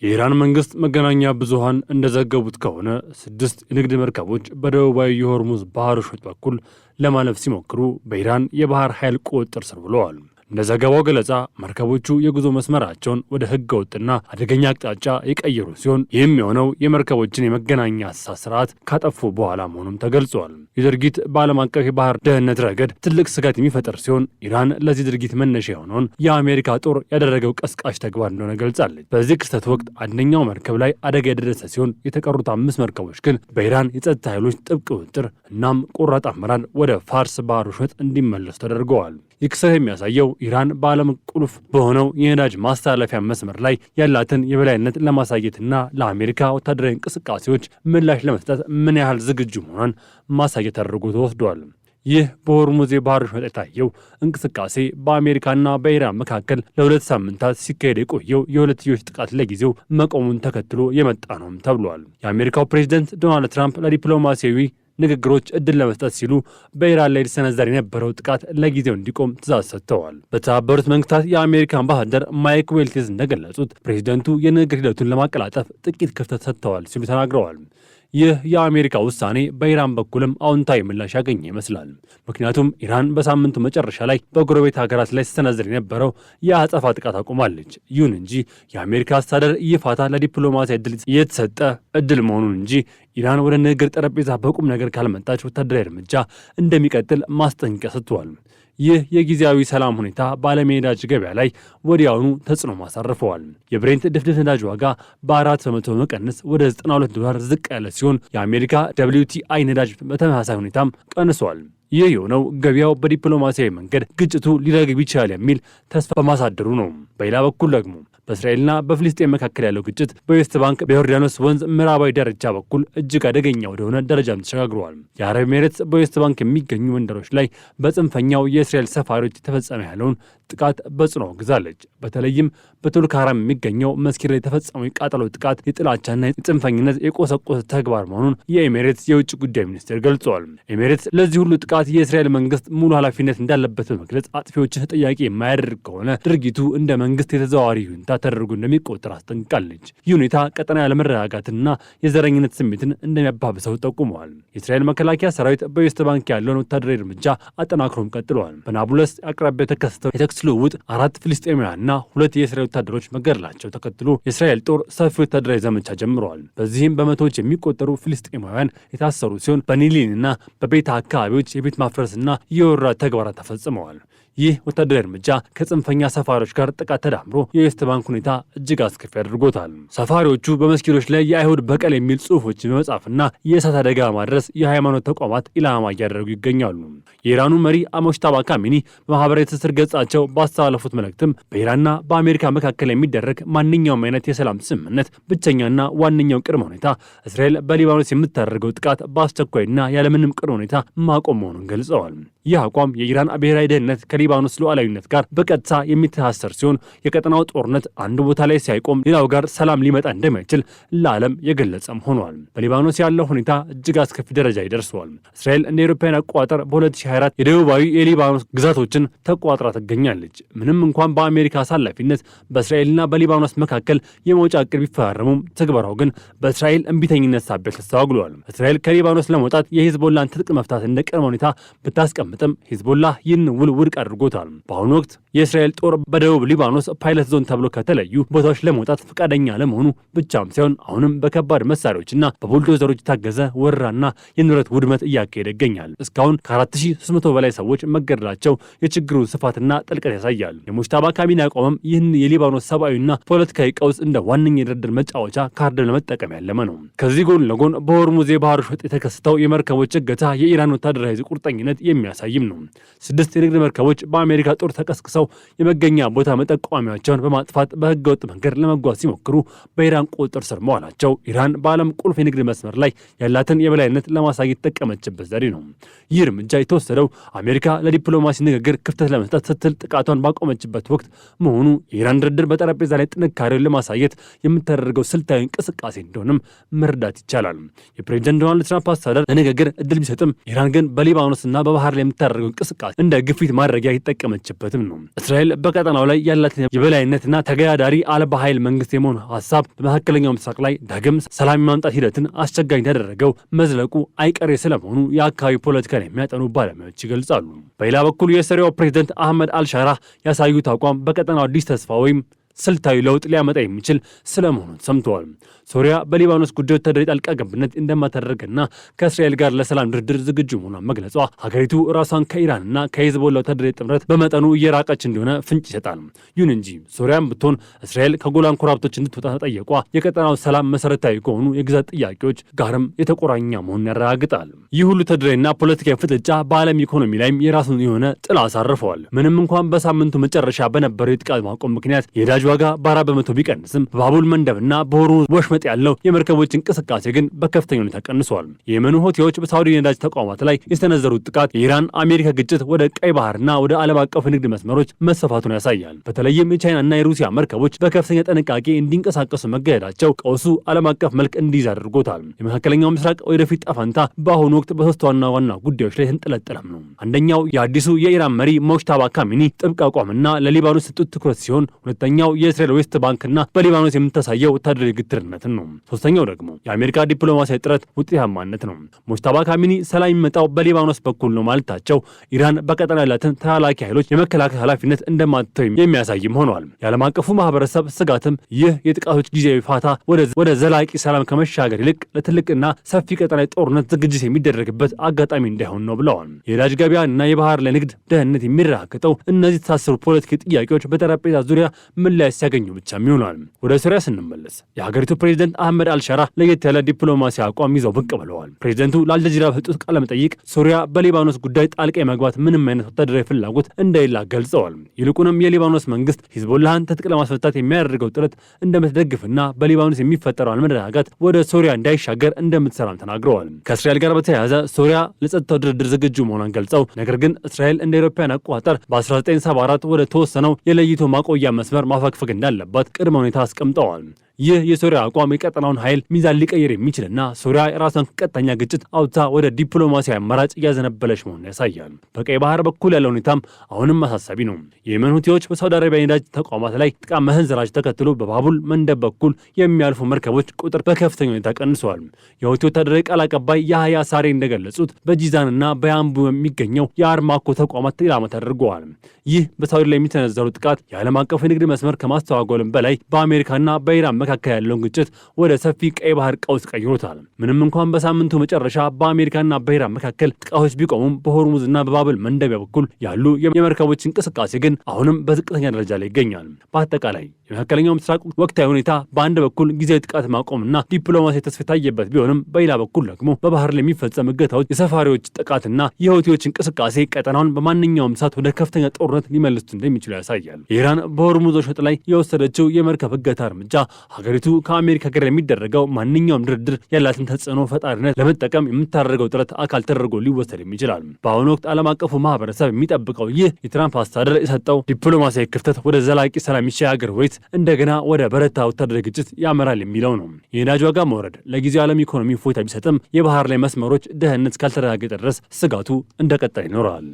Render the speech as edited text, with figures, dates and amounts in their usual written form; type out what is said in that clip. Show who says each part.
Speaker 1: የኢራን መንግስት መገናኛ ብዙሃን እንደዘገቡት ከሆነ 6 የንግድ መርከቦች በደቡባዊ የሆርሙዝ ባህር ወሽመጥ በኩል ለማለፍ ሲሞክሩ በኢራን የባህር ኃይል ቁጥጥር ስር ውለዋል። እንደ ዘገባው ገለጻ መርከቦቹ የጉዞ መስመራቸውን ወደ ህገ ወጥና አደገኛ አቅጣጫ የቀየሩ ሲሆን ይህም የሆነው የመርከቦችን የመገናኛ አሳስ ስርዓት ካጠፉ በኋላ መሆኑም ተገልጿል። ይህ ድርጊት በዓለም አቀፍ የባህር ደህንነት ረገድ ትልቅ ስጋት የሚፈጥር ሲሆን ኢራን ለዚህ ድርጊት መነሻ የሆነውን የአሜሪካ ጦር ያደረገው ቀስቃሽ ተግባር እንደሆነ ገልጻለች። በዚህ ክስተት ወቅት አንደኛው መርከብ ላይ አደጋ የደረሰ ሲሆን የተቀሩት 5 መርከቦች ግን በኢራን የጸጥታ ኃይሎች ጥብቅ ቁጥጥር እናም ቆራጥ አመራር ወደ ፋርስ ባህር ወሽመጥ እንዲመለሱ ተደርገዋል። ይህ ክስተት የሚያሳየው ኢራን በዓለም ቁልፍ በሆነው የነዳጅ ማስተላለፊያ መስመር ላይ ያላትን የበላይነት ለማሳየትና ለአሜሪካ ወታደራዊ እንቅስቃሴዎች ምላሽ ለመስጠት ምን ያህል ዝግጁ መሆኗን ማሳየት ተደርጎ ተወስዷል። ይህ በሆርሙዝ የባህር ወሽመጥ የታየው እንቅስቃሴ በአሜሪካና በኢራን መካከል ለ2 ሳምንታት ሲካሄድ የቆየው የሁለትዮሽ ጥቃት ለጊዜው መቆሙን ተከትሎ የመጣ ነውም ተብሏል። የአሜሪካው ፕሬዝደንት ዶናልድ ትራምፕ ለዲፕሎማሲያዊ ንግግሮች እድል ለመስጠት ሲሉ በኢራን ላይ ሊሰነዘር የነበረው ጥቃት ለጊዜው እንዲቆም ትዕዛዝ ሰጥተዋል። በተባበሩት መንግስታት የአሜሪካ አምባሳደር ማይክ ዌልቲዝ እንደገለጹት ፕሬዚደንቱ የንግግር ሂደቱን ለማቀላጠፍ ጥቂት ክፍተት ሰጥተዋል ሲሉ ተናግረዋል። ይህ የአሜሪካ ውሳኔ በኢራን በኩልም አዎንታዊ ምላሽ ያገኘ ይመስላል። ምክንያቱም ኢራን በሳምንቱ መጨረሻ ላይ በጎረቤት ሀገራት ላይ ስትሰነዝር የነበረው የአጸፋ ጥቃት አቁማለች። ይሁን እንጂ የአሜሪካ አስተዳደር ይህ ፋታ ለዲፕሎማሲ እድል የተሰጠ እድል መሆኑን እንጂ ኢራን ወደ ንግግር ጠረጴዛ በቁም ነገር ካልመጣች ወታደራዊ እርምጃ እንደሚቀጥል ማስጠንቀቂያ ሰጥቷል። ይህ የጊዜያዊ ሰላም ሁኔታ በዓለም የነዳጅ ገበያ ላይ ወዲያውኑ ተጽዕኖ ማሳርፈዋል። የብሬንት ድፍድፍ ነዳጅ ዋጋ በ4 በመቶ በመቀነስ ወደ $92 ዝቅ ያለ ሲሆን የአሜሪካ WTI ነዳጅ በተመሳሳይ ሁኔታም ቀንሷል። ይህ የሆነው ገበያው በዲፕሎማሲያዊ መንገድ ግጭቱ ሊረግብ ይችላል የሚል ተስፋ በማሳደሩ ነው። በሌላ በኩል ደግሞ በእስራኤልና በፍልስጤም መካከል ያለው ግጭት በዌስት ባንክ በዮርዳኖስ ወንዝ ምዕራባዊ ዳርቻ በኩል እጅግ አደገኛ ወደሆነ ደረጃም ተሸጋግረዋል። የአረብ ኤሚሬትስ በዌስት ባንክ የሚገኙ መንደሮች ላይ በጽንፈኛው የእስራኤል ሰፋሪዎች የተፈጸመ ያለውን ጥቃት በጽኑ አውግዛለች። በተለይም በቱርክ ሐራም የሚገኘው መስጊድ ላይ የተፈጸመው የቃጠሎ ጥቃት የጥላቻና የጽንፈኝነት የቆሰቆሰ ተግባር መሆኑን የኤሚሬትስ የውጭ ጉዳይ ሚኒስቴር ገልጿል። ኤሚሬትስ ለዚህ ሁሉ ጥቃት የእስራኤል መንግስት ሙሉ ኃላፊነት እንዳለበት በመግለጽ አጥፊዎችን ተጠያቂ የማያደርግ ከሆነ ድርጊቱ እንደ መንግስት የተዘዋዋሪ ይሁንታ ተደርጎ እንደሚቆጠር አስጠንቅቃለች። ይህ ሁኔታ ቀጠና ያለመረጋጋትና የዘረኝነት ስሜትን እንደሚያባብሰው ጠቁመዋል። የእስራኤል መከላከያ ሰራዊት በዌስት ባንክ ያለውን ወታደራዊ እርምጃ አጠናክሮም ቀጥሏል። በናቡለስ አቅራቢያ የተከሰተው የተኩስ ልውውጥ 4 ፍልስጤማውያንና 2 የእስራኤል ወታደሮች መገደላቸው ተከትሎ የእስራኤል ጦር ሰፊ ወታደራዊ ዘመቻ ጀምረዋል። በዚህም በመቶዎች የሚቆጠሩ ፍልስጤማውያን የታሰሩ ሲሆን በኒሊንና በቤታ አካባቢዎች የቤት ማፍረስና የወረራ ተግባራት ተፈጽመዋል። ይህ ወታደራዊ እርምጃ ከጽንፈኛ ሰፋሪዎች ጋር ጥቃት ተዳምሮ የዌስት ባንክ ሁኔታ እጅግ አስከፊ አድርጎታል። ሰፋሪዎቹ በመስጊዶች ላይ የአይሁድ በቀል የሚል ጽሑፎችን በመጻፍና የእሳት አደጋ ማድረስ የሃይማኖት ተቋማት ኢላማ እያደረጉ ይገኛሉ። የኢራኑ መሪ አሞሽታባ ካሚኒ በማህበራዊ ትስስር ገጻቸው ባስተላለፉት መልእክትም በኢራንና በአሜሪካ መካከል የሚደረግ ማንኛውም አይነት የሰላም ስምምነት ብቸኛና ዋነኛው ቅድመ ሁኔታ እስራኤል በሊባኖስ የምታደርገው ጥቃት በአስቸኳይና ያለምንም ቅድመ ሁኔታ ማቆም መሆኑን ገልጸዋል። ይህ አቋም የኢራን ብሔራዊ ደህንነት ከሊባኖስ ሉዓላዊነት ጋር በቀጥታ የሚተሳሰር ሲሆን የቀጠናው ጦርነት አንድ ቦታ ላይ ሳይቆም ሌላው ጋር ሰላም ሊመጣ እንደማይችል ለዓለም የገለጸም ሆኗል። በሊባኖስ ያለው ሁኔታ እጅግ አስከፊ ደረጃ ይደርሰዋል። እስራኤል እንደ አውሮፓውያን አቆጣጠር በ2024 የደቡባዊ የሊባኖስ ግዛቶችን ተቆጣጥራ ትገኛለች። ምንም እንኳን በአሜሪካ አሳላፊነት በእስራኤልና በሊባኖስ መካከል የመውጫ ዕቅድ ቢፈራረሙም ትግበራው ግን በእስራኤል እምቢተኝነት ሳቢያ ተስተጓጉሏል። እስራኤል ከሊባኖስ ለመውጣት የሂዝቦላን ትጥቅ መፍታት እንደ ቅድመ ሁኔታ ብታስቀምጥም ሂዝቦላህ ይህን ውል ውድቅ አድርጎታል። በአሁኑ ወቅት የእስራኤል ጦር በደቡብ ሊባኖስ ፓይለት ዞን ተብሎ ከተለዩ ቦታዎች ለመውጣት ፈቃደኛ ለመሆኑ ብቻም ሳይሆን አሁንም በከባድ መሳሪያዎችና በቡልዶዘሮች የታገዘ ወረራና የንብረት ውድመት እያካሄደ ይገኛል። እስካሁን ከ4300 በላይ ሰዎች መገደላቸው የችግሩ ስፋትና ጥልቀት ያሳያል። የሙጅታባ ካሚኒ አቋምም ይህን የሊባኖስ ሰብአዊና ፖለቲካዊ ቀውስ እንደ ዋነኛ የድርድር መጫወቻ ካርድ ለመጠቀም ያለመ ነው። ከዚህ ጎን ለጎን በሆርሙዝ የባህር ወሽመጥ የተከሰተው የመርከቦች እገታ የኢራን ወታደራዊ ቁርጠኝነት የሚያሳይም ነው። 6 የንግድ መርከቦች በአሜሪካ ጦር ተቀስቅሰው የመገኛ ቦታ መጠቋሚያቸውን በማጥፋት በህገወጥ መንገድ ለመጓዝ ሲሞክሩ በኢራን ቁጥጥር ስር መዋላቸው ኢራን በዓለም ቁልፍ የንግድ መስመር ላይ ያላትን የበላይነት ለማሳየት የተጠቀመችበት ዘዴ ነው። ይህ እርምጃ የተወሰደው አሜሪካ ለዲፕሎማሲ ንግግር ክፍተት ለመስጠት ስትል ጥቃቷን ባቆመችበት ወቅት መሆኑ የኢራን ድርድር በጠረጴዛ ላይ ጥንካሬውን ለማሳየት የምታደርገው ስልታዊ እንቅስቃሴ እንደሆነም መረዳት ይቻላል። የፕሬዝዳንት ዶናልድ ትራምፕ አስተዳደር ለንግግር እድል ቢሰጥም ኢራን ግን በሊባኖስና በባህር ላይ የምታደርገው እንቅስቃሴ እንደ ግፊት ማድረጊያ የተጠቀመችበትም ነው። እስራኤል በቀጠናው ላይ ያላትን የበላይነትና ተገዳዳሪ አልባ ኃይል መንግስት የመሆን ሀሳብ በመካከለኛው ምስራቅ ላይ ዳግም ሰላም የማምጣት ሂደትን አስቸጋሪ ያደረገው መዝለቁ አይቀሬ ስለመሆኑ የአካባቢ ፖለቲካን የሚያጠኑ ባለሙያዎች ይገልጻሉ። በሌላ በኩል የሶሪያው ፕሬዝዳንት አህመድ አልሻራ ያሳዩት አቋም በቀጠናው አዲስ ተስፋ ወይም ስልታዊ ለውጥ ሊያመጣ የሚችል ስለመሆኑ ሰምተዋል። ሶሪያ በሊባኖስ ጉዳይ ወታደራዊ ጣልቃ ገብነት እንደማታደርግና ከእስራኤል ጋር ለሰላም ድርድር ዝግጁ መሆኗን መግለጿ ሀገሪቱ ራሷን ከኢራንና ከሂዝቦላ ወታደራዊ ጥምረት በመጠኑ እየራቀች እንደሆነ ፍንጭ ይሰጣል። ይሁን እንጂ ሶሪያም ብትሆን እስራኤል ከጎላን ኮረብቶች እንድትወጣ ተጠየቋ የቀጠናው ሰላም መሰረታዊ ከሆኑ የግዛት ጥያቄዎች ጋርም የተቆራኘ መሆኑን ያረጋግጣል። ይህ ሁሉ ተደራይና ፖለቲካዊ ፍጥጫ በዓለም ኢኮኖሚ ላይም የራሱን የሆነ ጥላ አሳርፈዋል። ምንም እንኳን በሳምንቱ መጨረሻ በነበረው የጥቃት ማቆም ምክንያት የነዳጅ ዋጋ በ40 በመቶ ቢቀንስም በባቡል መንደብና በሆርሙዝ ወሽመጥ ያለው የመርከቦች እንቅስቃሴ ግን በከፍተኛ ሁኔታ ቀንሷል። የየመኑ ሆቲዎች በሳውዲ የነዳጅ ተቋማት ላይ የሰነዘሩት ጥቃት የኢራን አሜሪካ ግጭት ወደ ቀይ ባህርና ወደ ዓለም አቀፍ ንግድ መስመሮች መስፋፋቱን ያሳያል። በተለይም የቻይናና የሩሲያ መርከቦች በከፍተኛ ጥንቃቄ እንዲንቀሳቀሱ መገደዳቸው ቀውሱ ዓለም አቀፍ መልክ እንዲይዝ አድርጎታል። የመካከለኛው ምስራቅ ወደፊት ጣፋንታ በአሁኑ ወቅት በሶስት ዋና ጉዳዮች ላይ የተንጠለጠለም ነው። አንደኛው የአዲሱ የኢራን መሪ ሞጅታባ ካሚኒ ጥብቅ አቋምና ለሊባኖስ ሰጡት ትኩረት ሲሆን፣ ሁለተኛው የእስራኤል ዌስት ባንክና በሊባኖስ የምታሳየው ወታደራዊ ግትርነትን ነው። ሶስተኛው ደግሞ የአሜሪካ ዲፕሎማሲያዊ ጥረት ውጤታማነት ነው። ሙጅታባ ካሚኒ ሰላም የሚመጣው በሊባኖስ በኩል ነው ማለታቸው ኢራን በቀጠና ያላትን ተላላኪ ኃይሎች የመከላከል ኃላፊነት እንደማትተው የሚያሳይም ሆኗል። የዓለም አቀፉ ማህበረሰብ ስጋትም ይህ የጥቃቶች ጊዜያዊ ፋታ ወደ ዘላቂ ሰላም ከመሻገር ይልቅ ለትልቅና ሰፊ ቀጠናዊ ጦርነት ዝግጅት የሚደረግበት አጋጣሚ እንዳይሆን ነው ብለዋል። የነዳጅ ገበያና የባህር ላይ ንግድ ደህንነት የሚረጋገጠው እነዚህ የተሳሰሩ ፖለቲካዊ ጥያቄዎች በጠረጴዛ ዙሪያ ምላሽ ሲያገኙ ብቻም ይሆናል። ወደ ሶሪያ ስንመለስ የሀገሪቱ ፕሬዝዳንት አህመድ አልሻራ ለየት ያለ ዲፕሎማሲ አቋም ይዘው ብቅ ብለዋል። ፕሬዝዳንቱ ለአልጀዚራ በሰጡት ቃለ መጠይቅ ሶሪያ በሊባኖስ ጉዳይ ጣልቃ የመግባት ምንም አይነት ወታደራዊ ፍላጎት እንደሌላ ገልጸዋል። ይልቁንም የሊባኖስ መንግስት ሂዝቦላህን ትጥቅ ለማስፈታት የሚያደርገው ጥረት እንደምትደግፍና በሊባኖስ የሚፈጠረው አለመረጋጋት ወደ ሶሪያ እንዳይሻገር እንደምትሰራም ተናግረዋል። ከእስራኤል ጋር በተያያዘ ሶሪያ ለጸጥታው ድርድር ዝግጁ መሆኗን ገልጸው ነገር ግን እስራኤል እንደ አውሮፓውያን አቆጣጠር በ1974 ወደ ተወሰነው የለይቶ ማቆያ መስመር ማፈግፈግ እንዳለባት ቅድመ ሁኔታ አስቀምጠዋል። ይህ የሶሪያ አቋም የቀጠናውን ኃይል ሚዛን ሊቀይር የሚችልና ሶሪያ የራሷን ቀጥተኛ ግጭት አውጥታ ወደ ዲፕሎማሲያዊ አማራጭ እያዘነበለች መሆኑን ያሳያል። በቀይ ባህር በኩል ያለው ሁኔታም አሁንም አሳሳቢ ነው። የየመን ሁቲዎች በሳውዲ አረቢያ የነዳጅ ተቋማት ላይ ጥቃት መሰንዘራቸው ተከትሎ በባቡል መንደብ በኩል የሚያልፉ መርከቦች ቁጥር በከፍተኛ ሁኔታ ቀንሰዋል። የሁቲ ወታደራዊ ቃል አቀባይ ያህያ ሳሬ እንደገለጹት በጂዛንና በያምቡ የሚገኘው የአርማኮ ተቋማት ኢላማ ተደርገዋል። ይህ በሳውዲ ላይ የሚሰነዘሩ ጥቃት የዓለም አቀፍ የንግድ መስመር ከማስተዋጎልም በላይ በአሜሪካና በኢራን መካከል ያለውን ግጭት ወደ ሰፊ ቀይ ባህር ቀውስ ቀይሮታል። ምንም እንኳን በሳምንቱ መጨረሻ በአሜሪካና በኢራን መካከል ጥቃቶች ቢቆሙም በሆርሙዝና በባብል መንደቢያ በኩል ያሉ የመርከቦች እንቅስቃሴ ግን አሁንም በዝቅተኛ ደረጃ ላይ ይገኛል። በአጠቃላይ የመካከለኛው ምስራቅ ወቅታዊ ሁኔታ በአንድ በኩል ጊዜያዊ ጥቃት ማቆምና ዲፕሎማሲ ተስፋ የታየበት ቢሆንም በሌላ በኩል ደግሞ በባህር ላይ የሚፈጸም እገታዎች፣ የሰፋሪዎች ጥቃትና የሁቲዎች እንቅስቃሴ ቀጠናውን በማንኛውም ሰዓት ወደ ከፍተኛ ጦርነት ሊመልሱት እንደሚችሉ ያሳያል። ኢራን በሆርሙዝ ወሽመጥ ላይ የወሰደችው የመርከብ እገታ እርምጃ ሀገሪቱ ከአሜሪካ ጋር የሚደረገው ማንኛውም ድርድር ያላትን ተጽዕኖ ፈጣሪነት ለመጠቀም የምታደርገው ጥረት አካል ተደርጎ ሊወሰድ ይችላል። በአሁኑ ወቅት ዓለም አቀፉ ማህበረሰብ የሚጠብቀው ይህ የትራምፕ አስተዳደር የሰጠው ዲፕሎማሲያዊ ክፍተት ወደ ዘላቂ ሰላም ይሻገር ወይስ እንደገና ወደ በረታ ወታደራዊ ግጭት ያመራል የሚለው ነው። የነዳጅ ዋጋ መውረድ ለጊዜው ዓለም ኢኮኖሚ እፎይታ ቢሰጥም የባህር ላይ መስመሮች ደህንነት እስካልተረጋገጠ ድረስ ስጋቱ እንደቀጠለ ይኖራል።